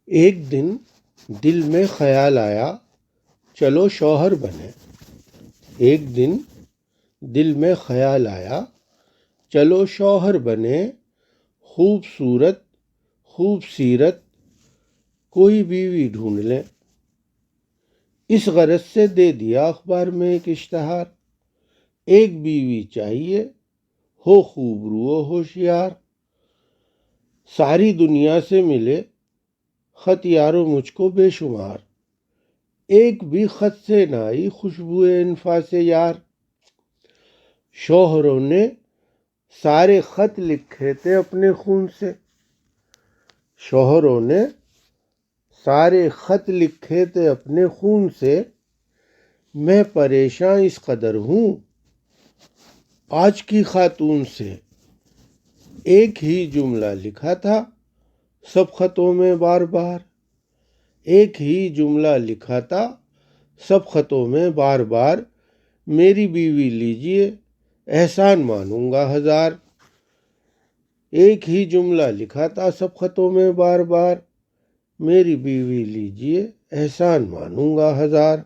ایک دن دل میں خیال آیا چلو شوہر بنے۔ ایک دن دل میں خیال آیا چلو شوہر بنے، خوبصورت خوب سیرت کوئی بیوی ڈھونڈ لیں۔ اس غرض سے دے دیا اخبار میں ایک اشتہار، ایک بیوی چاہیے ہو خوبرو و ہوشیار۔ ساری دنیا سے ملے خط یارو مجھ کو بے شمار، ایک بھی خط سے نہ آئی خوشبو انفاس یار۔ شوہروں نے سارے خط لکھے تھے اپنے خون سے، شوہروں نے سارے خط لکھے تھے اپنے خون سے، میں پریشاں اس قدر ہوں آج کی خاتون سے۔ ایک ہی جملہ لکھا تھا سب خطوں میں بار بار، ایک ہی جملہ لکھا تھا سب خطوں میں بار بار، میری بیوی لیجئے احسان مانوں گا ہزار۔ ایک ہی جملہ لکھا تھا سب خطوں میں بار بار، میری بیوی لیجئے احسان مانوں گا ہزار۔